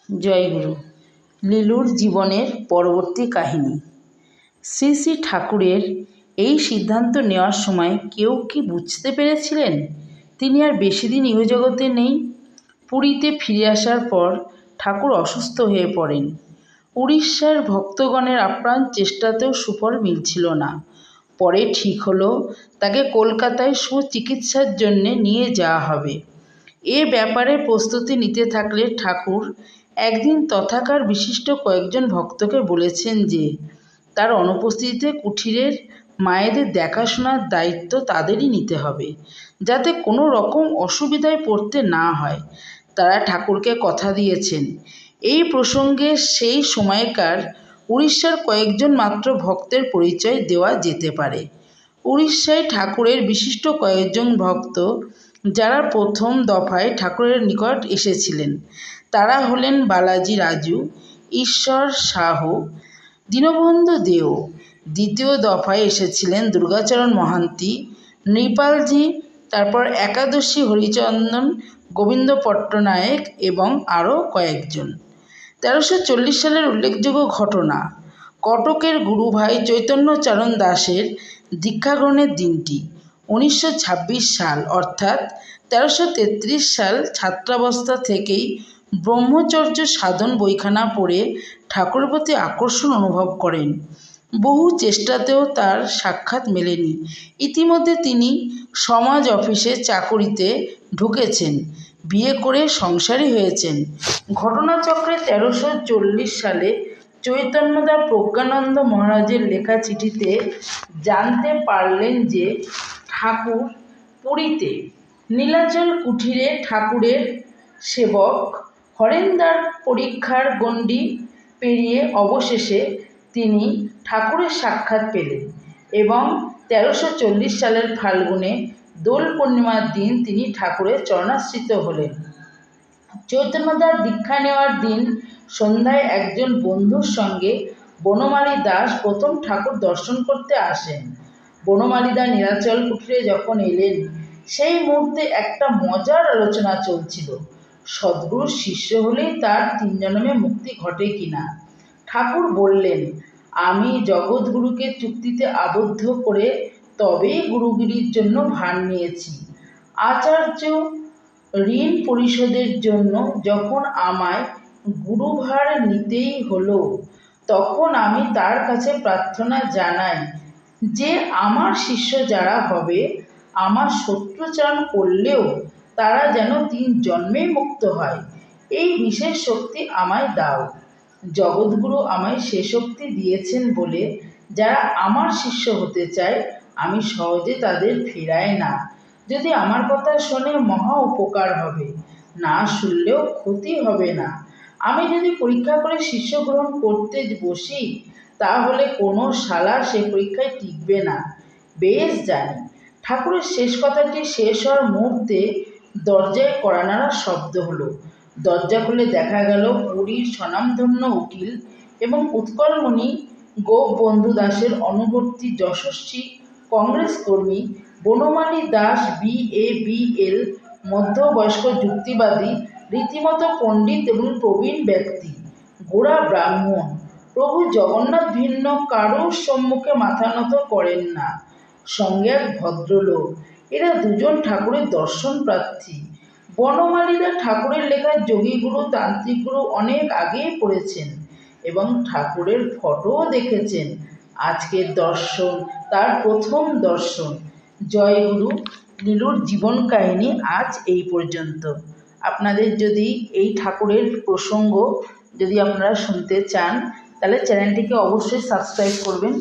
জয়গুরু। লীলুর জীবনের পরবর্তী কাহিনী। শ্রী শ্রী ঠাকুরের এই সিদ্ধান্ত নেওয়ার সময় কেউ কি বুঝতে পেরেছিলেন তিনি আর বেশি দিন ইহজগতে নেই? পুরীতে ফিরে আসার পর ঠাকুর অসুস্থ হয়ে পড়েন। উড়িষ্যার ভক্তগণের আপ্রাণ চেষ্টাতেও সুফল মিলছিল না। পরে ঠিক হলো তাকে কলকাতায় সুচিকিৎসার জন্যে নিয়ে যাওয়া হবে। এ ব্যাপারে প্রস্তুতি নিতে থাকলে ঠাকুর একদিন তথাকার বিশিষ্ট কয়েকজন ভক্তকে বলেছেন যে তার অনুপস্থিতিতে কুঠিরের মায়েদের দেখাশোনার দায়িত্ব তাদেরই নিতে হবে, যাতে কোনো রকম অসুবিধায় পড়তে না হয়। তারা ঠাকুরকে কথা দিয়েছেন এই প্রসঙ্গে সেই সময়কার উড়িষ্যার কয়েকজন মাত্র ভক্তের পরিচয় দেওয়া যেতে পারে। উড়িষ্যায় ঠাকুরের বিশিষ্ট কয়েকজন ভক্ত যারা প্রথম দফায় ঠাকুরের নিকট এসেছিলেন তারা হলেন বালাজি রাজু, ঈশ্বর সাহু, দীনবন্ধু দেও। দ্বিতীয় দফায় এসেছিলেন দুর্গাচরণ মহান্তি, নৃপালজি, তারপর একাদশী হরিচন্দন, গোবিন্দ পট্টনায়ক এবং আরও কয়েকজন। 1340 সালের উল্লেখযোগ্য ঘটনা, কটকের গুরুভাই চৈতন্যচরণ দাসের দীক্ষাগ্রহণের দিনটি 1926 সাল, অর্থাৎ 1333 সাল। ছাত্রাবস্থা থেকেই ব্রহ্মচর্য সাধন বইখানা পড়ে ঠাকুরের প্রতি আকর্ষণ অনুভব করেন। বহু চেষ্টাতেও তার সাক্ষাৎ মেলেনি। ইতিমধ্যে তিনি সমাজ অফিসে চাকুরিতে ঢুকেছেন, বিয়ে করে সংসারী হয়েছেন। ঘটনাচক্রে 1340 সালে চৈতন্যদা প্রজ্ঞানন্দ মহারাজের লেখা চিঠিতে জানতে পারলেন যে ঠাকুর পুরীতে নীলাচল কুঠিরে ঠাকুরের সেবক হরেন্দ্রার পরীক্ষার গণ্ডি পেরিয়ে অবশেষে তিনি ঠাকুরের সাক্ষাৎ পেলেন এবং 1340 সালের ফাল্গুনে দোল পূর্ণিমার দিন তিনি ঠাকুরের চরণাশ্রিত হলেন। চৈতন্যদার দীক্ষা নেওয়ার দিন সন্ধ্যায় একজন বন্ধুর সঙ্গে বনমালী দাস প্রথম ঠাকুর দর্শন করতে আসেন। বনমালীদা নীলাচল কুঠিরে যখন এলেন সেই মুহূর্তে একটা মজার আলোচনা চলছিল, সদ্গুরুর শিষ্য হলেই তার 3 জন্মে মুক্তি ঘটে কিনা। ঠাকুর বললেন, আমি জগৎগুরুকে চুক্তিতে আবদ্ধ করে তবেই গুরুগিরির জন্য ভার নিয়েছি। আচার্য ঋণ পরিশোধের জন্য যখন আমায় গুরুভার নিতেই হলো, তখন আমি তার কাছে প্রার্থনা জানাই যে আমার শিষ্য যারা হবে আমার শত্রুচারণ করলেও তারা যেন 3 জন্মেই মুক্ত হয়। এই বিশেষ শক্তি আমায় দাও। জগৎগুরু আমায় সে শক্তি দিয়েছেন বলে যারা আমার শিষ্য হতে চায় আমি সহজে তাদের ফেরাই না। যদি আমার কথা শোনে মহা উপকার হবে, না শুনলেও ক্ষতি হবে না। আমি যদি পরীক্ষা করে শিষ্য গ্রহণ করতে বসি তাহলে কোনো শালা সে পরীক্ষায় টিকবে না, বেশ জানি। ঠাকুরের শেষ কথাটি শেষ হওয়ার মুহূর্তে দরজায় কড়া নাড়ার শব্দ হলো। দরজা খুলে দেখা গেল পুরীর স্বনামধন্য উকিল এবং উৎকলমণি গোপবন্ধু দাসের অনুবর্তী যশস্বী কংগ্রেস কর্মী বনমালী দাস, BA BL, মধ্যবয়স্ক যুক্তিবাদী, রীতিমতো পণ্ডিত এবং প্রবীণ ব্যক্তি, গোড়া ব্রাহ্মণ। প্রভু জগন্নাথ ভিন্ন কারোর সম্মুখে মাথা নত করেন না। সঙ্গে এক ভদ্রলোক। এরা দুজন ঠাকুরের দর্শন প্রার্থী। বনমালীদা ঠাকুরের লেখা যোগীগুরু, তান্ত্রিকগুরু অনেক আগেই পড়েছেন এবং ঠাকুরের ফটোও দেখেছেন। আজকের দর্শন তার প্রথম দর্শন। জয়গুরু। লীলুর জীবন কাহিনী আজ এই পর্যন্ত। আপনাদের যদি এই ঠাকুরের প্রসঙ্গ যদি আপনারা শুনতে চান তাহলে চ্যানেলটিকে অবশ্যই সাবস্ক্রাইব করবেন।